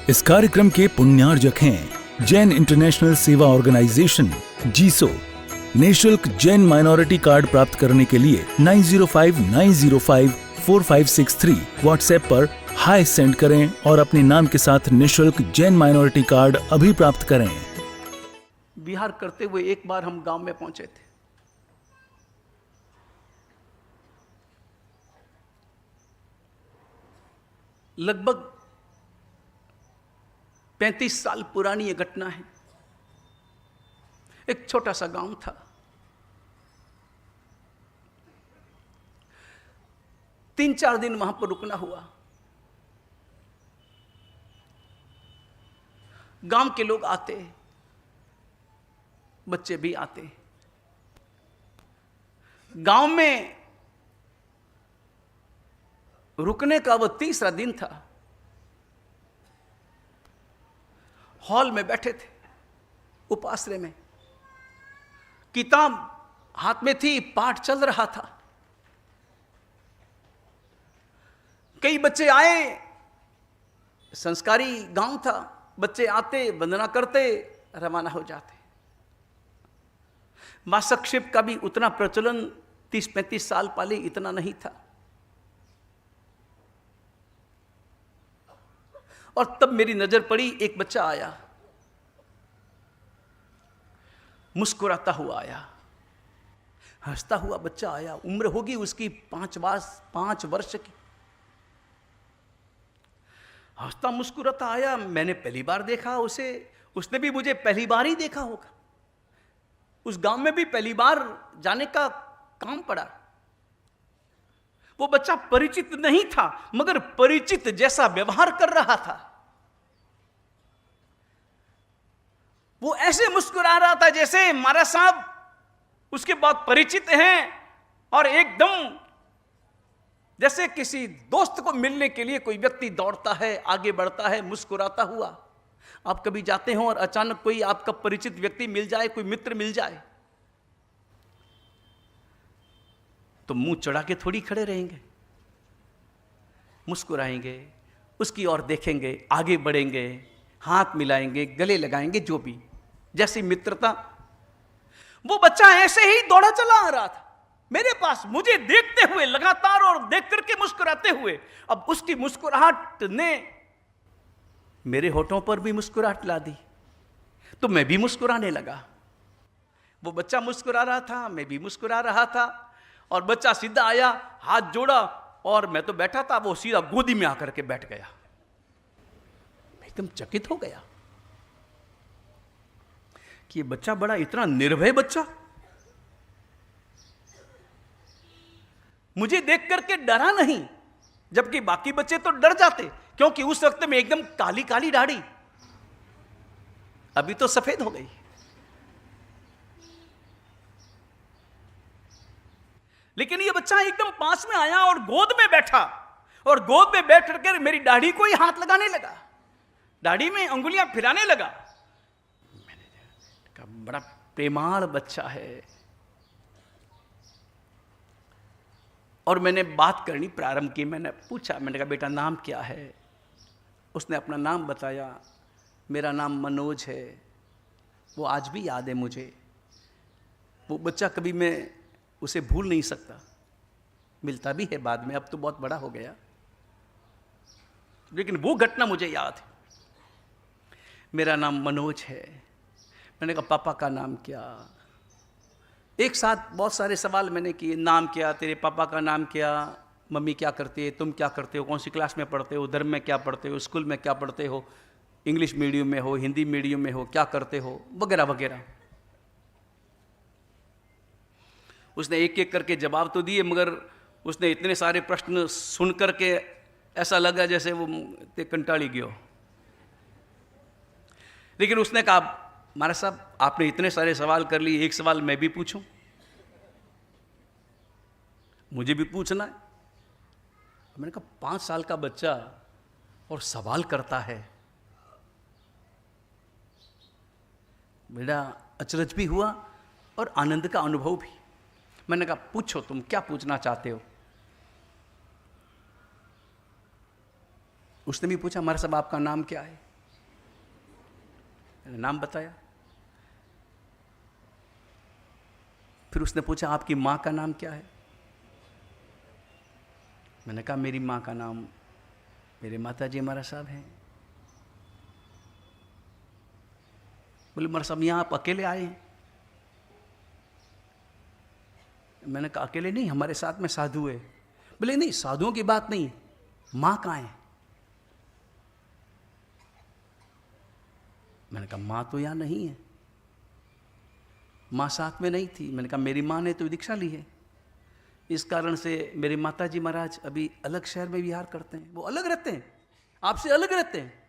इस कार्यक्रम के पुण्यार्जक हैं जैन इंटरनेशनल सेवा ऑर्गेनाइजेशन जीसो। निःशुल्क जैन माइनॉरिटी कार्ड प्राप्त करने के लिए 9059054563 व्हाट्सएप पर हाय सेंड करें और अपने नाम के साथ निःशुल्क जैन माइनॉरिटी कार्ड अभी प्राप्त करें। विहार करते हुए एक बार हम गांव में पहुंचे थे। लगभग 35 साल पुरानी ये घटना है। एक छोटा सा गांव था। तीन चार दिन वहां पर रुकना हुआ। गांव के लोग आते, बच्चे भी आते। गांव में रुकने का वो तीसरा दिन था। हॉल में बैठे थे, उपाश्रय में। किताब हाथ में थी, पाठ चल रहा था। कई बच्चे आए, संस्कारी गांव था। बच्चे आते, वंदना करते, रवाना हो जाते। मासक्षेप का भी उतना प्रचलन 30-35 साल पहले इतना नहीं था। और तब मेरी नजर पड़ी, एक बच्चा आया, मुस्कुराता हुआ आया, हंसता हुआ बच्चा आया। उम्र होगी उसकी 5 वर्ष की। हंसता मुस्कुराता आया। मैंने पहली बार देखा उसे, उसने भी मुझे पहली बार ही देखा होगा। उस गांव में भी पहली बार जाने का काम पड़ा। वो बच्चा परिचित नहीं था, मगर परिचित जैसा व्यवहार कर रहा था। वो ऐसे मुस्कुरा रहा था जैसे महाराज साहब उसके बाद परिचित हैं, और एकदम जैसे किसी दोस्त को मिलने के लिए कोई व्यक्ति दौड़ता है, आगे बढ़ता है, मुस्कुराता हुआ। आप कभी जाते हो और अचानक कोई आपका परिचित व्यक्ति मिल जाए, कोई मित्र मिल जाए, तो मुंह चढ़ा के थोड़ी खड़े रहेंगे। मुस्कुराएंगे, उसकी ओर देखेंगे, आगे बढ़ेंगे, हाथ मिलाएंगे, गले लगाएंगे, जो भी जैसी मित्रता। वो बच्चा ऐसे ही दौड़ा चला आ रहा था मेरे पास, मुझे देखते हुए लगातार, और देख करके मुस्कुराते हुए। अब उसकी मुस्कुराहट ने मेरे होठों पर भी मुस्कुराहट ला दी, तो मैं भी मुस्कुराने लगा। वो बच्चा मुस्कुरा रहा था, मैं भी मुस्कुरा रहा था। और बच्चा सीधा आया, हाथ जोड़ा, और मैं तो बैठा था, वो सीधा गोदी में आकर के बैठ गया। मैं एकदम चकित हो गया कि ये बच्चा बड़ा इतना निर्भय बच्चा, मुझे देख करके डरा नहीं, जबकि बाकी बच्चे तो डर जाते, क्योंकि उस वक्त में एकदम काली काली दाढ़ी, अभी तो सफेद हो गई। लेकिन ये बच्चा एकदम पास में आया और गोद में बैठा, और गोद में बैठ कर मेरी दाढ़ी को ही हाथ लगाने लगा, दाढ़ी में अंगुलियां फिराने लगा। मैंने कहा बड़ा प्रेमाळ बच्चा है। और मैंने बात करनी प्रारंभ की। मैंने पूछा, मैंने कहा बेटा नाम क्या है? उसने अपना नाम बताया। मेरा नाम मनोज है। वो आज भी याद है मुझे। वो बच्चा कभी मैं उसे भूल नहीं सकता। मिलता भी है बाद में, अब तो बहुत बड़ा हो गया, लेकिन वो घटना मुझे याद है। मेरा नाम मनोज है। मैंने कहा पापा का नाम क्या? एक साथ बहुत सारे सवाल मैंने किए। नाम क्या? तेरे पापा का नाम क्या? मम्मी क्या करती है? तुम क्या करते हो? कौन सी क्लास में पढ़ते हो? धर्म में क्या पढ़ते हो? स्कूल में क्या पढ़ते हो? इंग्लिश मीडियम में हो, हिंदी मीडियम में हो, क्या करते हो, वगैरह वगैरह। उसने एक एक करके जवाब तो दिए, मगर उसने इतने सारे प्रश्न सुन करके ऐसा लगा जैसे वो ते कंटाली गयो। लेकिन उसने कहा महाराज साहब आपने इतने सारे सवाल कर लिए, एक सवाल मैं भी पूछूं? मुझे भी पूछना है। मैंने कहा 5 साल का बच्चा और सवाल करता है। बड़ा अचरज भी हुआ और आनंद का अनुभव भी। मैंने कहा पूछो, तुम क्या पूछना चाहते हो? उसने भी पूछा हमारे साहब आपका नाम क्या है? मैंने नाम बताया। फिर उसने पूछा आपकी माँ का नाम क्या है? मैंने कहा मेरी माँ का नाम मेरे माता जी महाराज साहब हैं। बोले महाराज साहब यहाँ आप अकेले आए हैं? मैंने कहा अकेले नहीं, हमारे साथ में साधु है। बोले नहीं साधुओं की बात नहीं, माँ कहाँ है? मैंने कहा माँ तो यहाँ नहीं है, माँ साथ में नहीं थी। मैंने कहा मेरी माँ ने तो दीक्षा ली है, इस कारण से मेरे माता जी महाराज अभी अलग शहर में विहार करते हैं, वो अलग रहते हैं, आपसे अलग रहते हैं।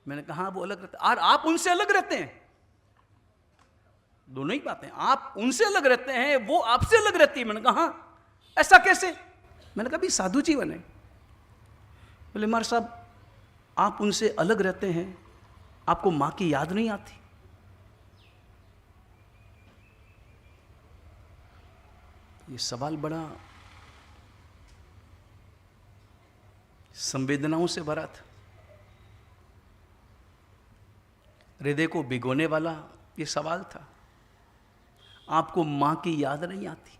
मैंने कहा हाँ वो अलग रहते हैं और आप उनसे अलग रहते हैं, दोनों ही बातें, आप उनसे अलग रहते हैं, वो आपसे अलग रहती है। मैंने कहा हाँ ऐसा कैसे? मैंने कहा भी साधु जीवन है। बोले महाराज साहब आप उनसे अलग रहते हैं, आपको मां की याद नहीं आती? ये सवाल बड़ा संवेदनाओं से भरा था, हृदय को भिगोने वाला ये सवाल था। आपको मां की याद नहीं आती?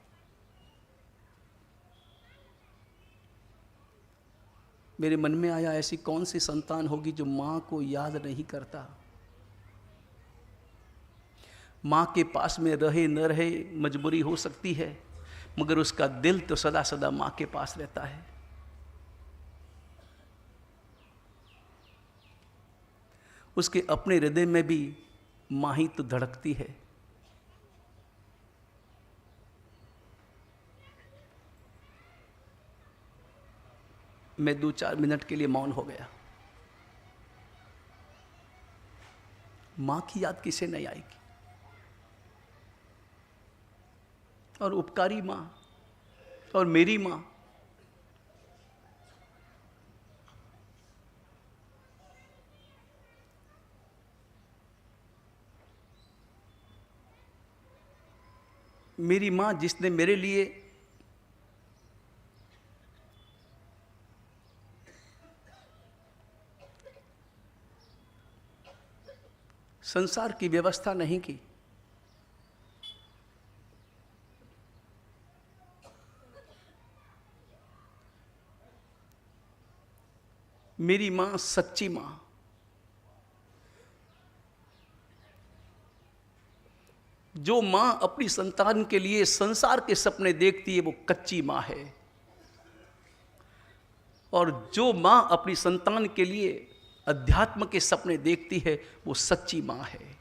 मेरे मन में आया ऐसी कौन सी संतान होगी जो मां को याद नहीं करता? मां के पास में रहे न रहे मजबूरी हो सकती है, मगर उसका दिल तो सदा सदा मां के पास रहता है। उसके अपने हृदय में भी मां ही तो धड़कती है। मैं 2-4 मिनट के लिए मौन हो गया। मां की याद किसे नहीं आएगी? और उपकारी मां और मेरी मां, मेरी मां जिसने मेरे लिए संसार की व्यवस्था नहीं की, मेरी मां सच्ची मां, जो मां अपनी संतान के लिए संसार के सपने देखती है वो कच्ची मां है, और जो मां अपनी संतान के लिए अध्यात्म के सपने देखती है वो सच्ची मां है।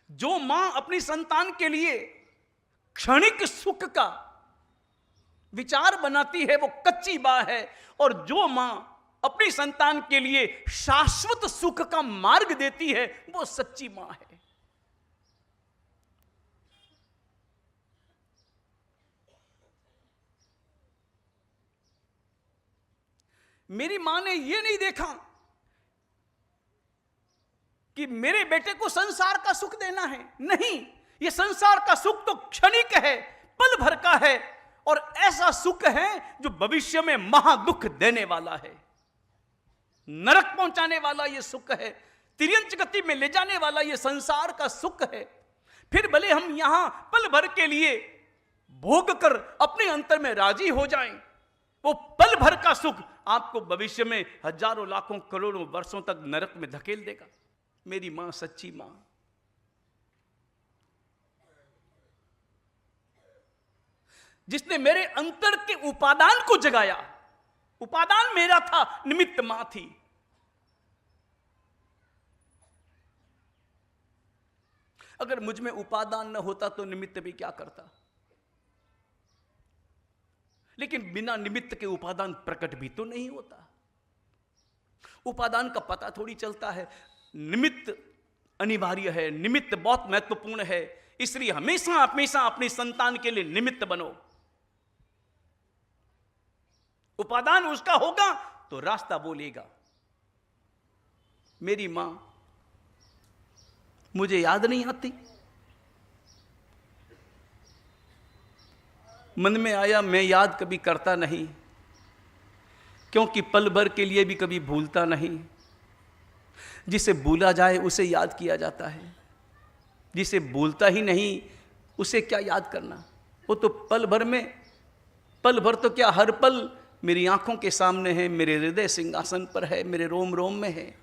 जो मां अपनी संतान के लिए क्षणिक सुख का विचार बनाती है वो कच्ची मां है, और जो मां अपनी संतान के लिए शाश्वत सुख का मार्ग देती है वो सच्ची मां है। मेरी मां ने यह नहीं देखा कि मेरे बेटे को संसार का सुख देना है, नहीं, यह संसार का सुख तो क्षणिक है, पल भर का है, और ऐसा सुख है जो भविष्य में महादुख देने वाला है, नरक पहुंचाने वाला यह सुख है, तिर्यंच गति में ले जाने वाला यह संसार का सुख है। फिर भले हम यहां पल भर के लिए भोग कर अपने अंतर में राजी हो जाएं, वो पल भर का सुख आपको भविष्य में हजारों लाखों करोड़ों वर्षों तक नरक में धकेल देगा। मेरी मां सच्ची मां, जिसने मेरे अंतर के उपादान को जगाया। उपादान मेरा था, निमित्त मां थी। अगर मुझ में उपादान न होता तो निमित्त भी क्या करता? लेकिन बिना निमित्त के उपादान प्रकट भी तो नहीं होता। उपादान का पता थोड़ी चलता है, निमित्त अनिवार्य है, निमित्त बहुत महत्वपूर्ण है। इसलिए हमेशा हमेशा अपनी संतान के लिए निमित्त बनो। उपादान उसका होगा तो रास्ता बोलेगा। मेरी मां मुझे याद नहीं आती, मन में आया मैं याद कभी करता नहीं, क्योंकि पल भर के लिए भी कभी भूलता नहीं। जिसे भूला जाए उसे याद किया जाता है, जिसे भूलता ही नहीं उसे क्या याद करना। वो तो पल भर में, पल भर तो क्या, हर पल मेरी आंखों के सामने है, मेरे हृदय सिंहासन पर है, मेरे रोम रोम में है।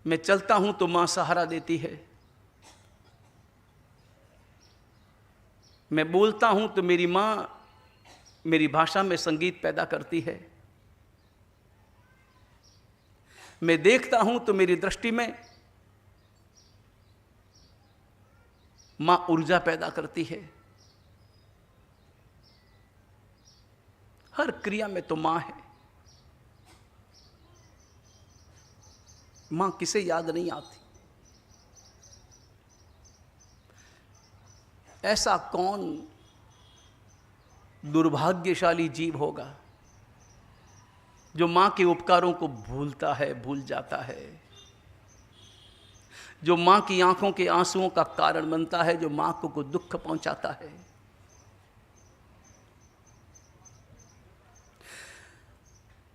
मैं चलता हूं तो मां सहारा देती है, मैं बोलता हूं तो मेरी मां मेरी भाषा में संगीत पैदा करती है, मैं देखता हूं तो मेरी दृष्टि में मां ऊर्जा पैदा करती है। हर क्रिया में तो मां है। मां किसे याद नहीं आती। ऐसा कौन दुर्भाग्यशाली जीव होगा जो मां के उपकारों को भूलता है, भूल जाता है, जो मां की आंखों के आंसुओं का कारण बनता है, जो मां को दुख पहुंचाता है।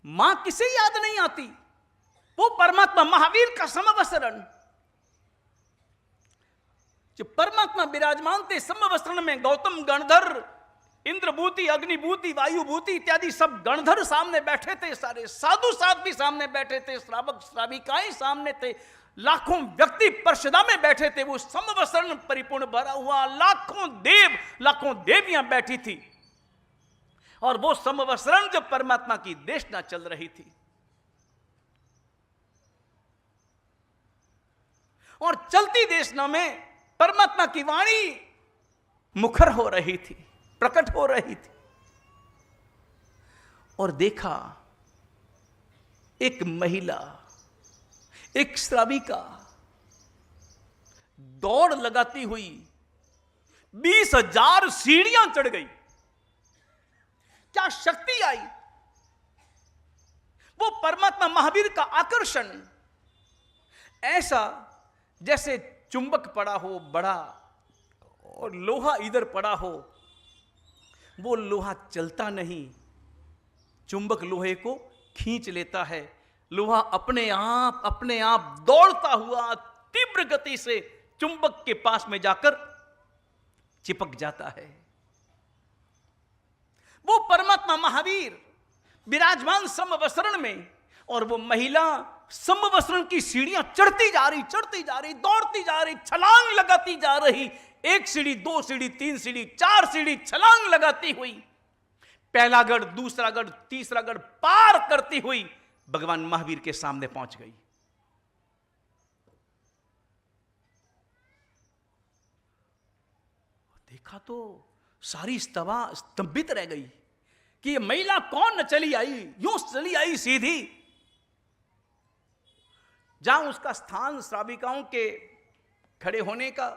मां किसे याद नहीं आती? वो परमात्मा महावीर का समवसरण, जो परमात्मा विराजमान थे समवसरण में। गौतम गणधर, इंद्रभूति, अग्निभूति, वायुभूति इत्यादि सब गणधर सामने बैठे थे, सारे साधु साध भी सामने बैठे थे, श्रावक श्राविकाएं सामने थे, लाखों व्यक्ति पर्षदा में बैठे थे। वो समवसरण परिपूर्ण भरा हुआ, लाखों देव, लाखों देवियां बैठी थी, और वो समवसरण जो परमात्मा की देशना चल रही थी, और चलती देशना में परमात्मा की वाणी मुखर हो रही थी, प्रकट हो रही थी। और देखा एक महिला, एक श्राविका दौड़ लगाती हुई 20,000 सीढ़ियां चढ़ गई। क्या शक्ति आई! वो परमात्मा महावीर का आकर्षण ऐसा जैसे चुंबक पड़ा हो बड़ा, और लोहा इधर पड़ा हो, वो लोहा चलता नहीं, चुंबक लोहे को खींच लेता है। लोहा अपने आप दौड़ता हुआ तीव्र गति से चुंबक के पास में जाकर चिपक जाता है। वो परमात्मा महावीर विराजमान समवसरण में, और वो महिला समवसरण की सीढ़ियां चढ़ती जा रही, दौड़ती जा रही, छलांग लगाती जा रही। 1 सीढ़ी, 2 सीढ़ी, 3 सीढ़ी, 4 सीढ़ी छलांग लगाती हुई पहला गढ़, दूसरा गढ़, तीसरा गढ़ पार करती हुई भगवान महावीर के सामने पहुंच गई। देखा तो सारी सभा स्तंभित रह गई कि ये महिला कौन न चली आई, यूं चली आई सीधी। जहां उसका स्थान श्राविकाओं के खड़े होने का,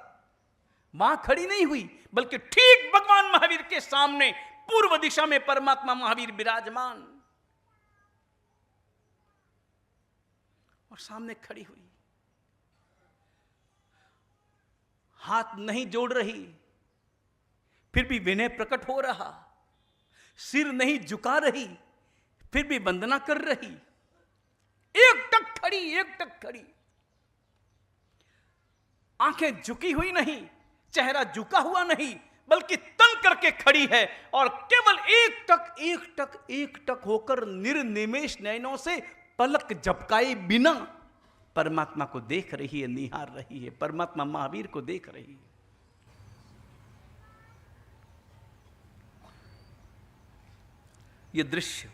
वहां खड़ी नहीं हुई, बल्कि ठीक भगवान महावीर के सामने पूर्व दिशा में परमात्मा महावीर विराजमान, और सामने खड़ी हुई, हाथ नहीं जोड़ रही, फिर भी विनय प्रकट हो रहा, सिर नहीं झुका रही, फिर भी वंदना कर रही, एक टक खड़ी, आंखें झुकी हुई नहीं, चेहरा झुका हुआ नहीं, बल्कि तन करके खड़ी है, और केवल एक टक होकर निर्निमेष नयनों से पलक झपकाए बिना परमात्मा को देख रही है, निहार रही है, परमात्मा महावीर को देख रही है। यह दृश्य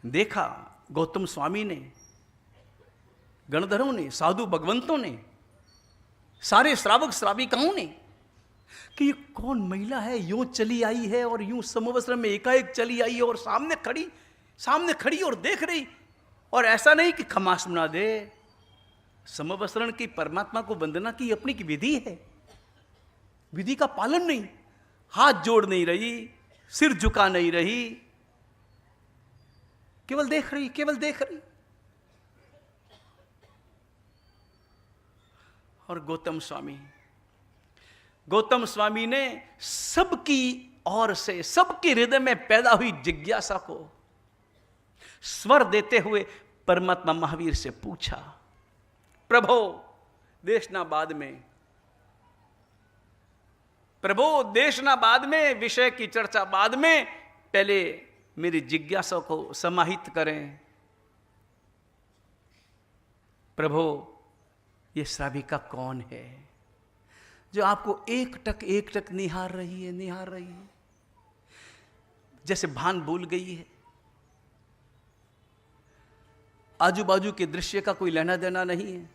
देखा गौतम स्वामी ने, गणधरों ने, साधु भगवंतों ने, सारे श्रावक श्राविकाओं ने, कि ये कौन महिला है, यूं चली आई है, और यूं समवस्त्र में एकाएक चली आई और सामने खड़ी और देख रही। और ऐसा नहीं कि क्षमा सुना दे, समवस्त्रण की परमात्मा को वंदना की अपनी की विधि है, विधि का पालन नहीं, हाथ जोड़ नहीं रही, सिर झुका नहीं रही, केवल देख रही। और गौतम स्वामी गौतम स्वामी ने सबकी ओर से, सबके हृदय में पैदा हुई जिज्ञासा को स्वर देते हुए परमात्मा महावीर से पूछा, प्रभो देशना बाद में, प्रभो देशना बाद में, विषय की चर्चा बाद में, पहले मेरी जिज्ञासा को समाहित करें। प्रभो ये श्राविका कौन है जो आपको एक टक निहार रही है, जैसे भान भूल गई है, आजू बाजू के दृश्य का कोई लेना देना नहीं है।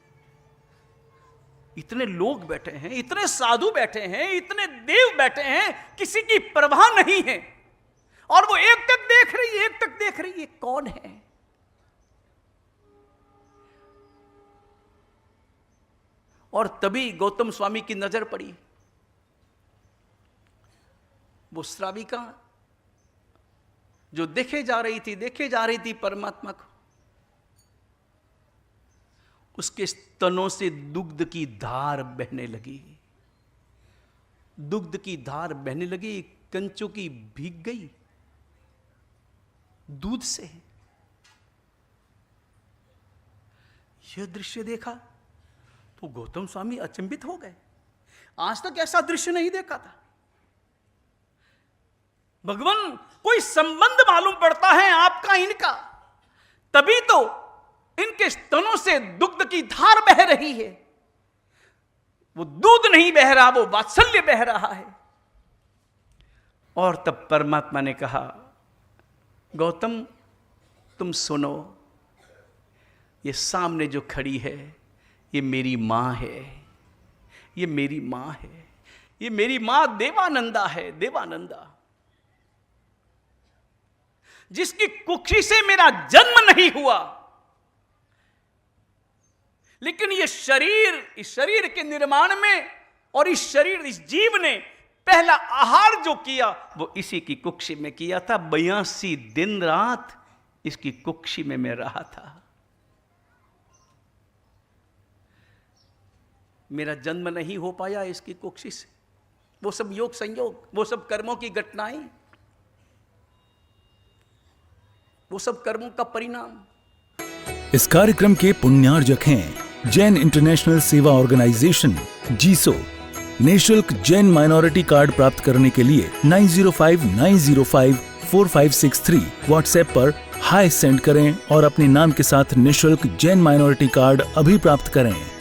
इतने लोग बैठे हैं, इतने साधु बैठे हैं, इतने देव बैठे हैं, किसी की परवाह नहीं है, और वो एक टक देख रही है, कौन है? और तभी गौतम स्वामी की नजर पड़ी, वो श्राविका जो देखे जा रही थी परमात्मा को, उसके स्तनों से दुग्ध की धार बहने लगी, कंचों की भीग गई दूध से। यह दृश्य देखा तो गौतम स्वामी अचंभित हो गए, आज तक ऐसा दृश्य नहीं देखा था। भगवान, कोई संबंध मालूम पड़ता है आपका इनका, तभी तो इनके स्तनों से दुग्ध की धार बह रही है। वो दूध नहीं बह रहा, वो वात्सल्य बह रहा है। और तब परमात्मा ने कहा, गौतम तुम सुनो, ये सामने जो खड़ी है ये मेरी मां है, ये मेरी मां देवानंदा है, देवानंदा, जिसकी कुक्षी से मेरा जन्म नहीं हुआ, लेकिन ये शरीर, इस शरीर के निर्माण में और इस जीव ने पहला आहार जो किया वो इसी की कुक्षी में किया था। 82 दिन रात इसकी कुक्षी में मैं रहा था। मेरा जन्म नहीं हो पाया इसकी कुक्षी से, वो सब योग संयोग, वो सब कर्मों की घटनाएं, वो सब कर्मों का परिणाम। इस कार्यक्रम के पुण्यार्जक हैं जैन इंटरनेशनल सेवा ऑर्गेनाइजेशन जीसो। निःशुल्क जैन माइनॉरिटी कार्ड प्राप्त करने के लिए 9059054563 व्हाट्सएप पर हाय सेंड करें और अपने नाम के साथ निःशुल्क जैन माइनॉरिटी कार्ड अभी प्राप्त करें।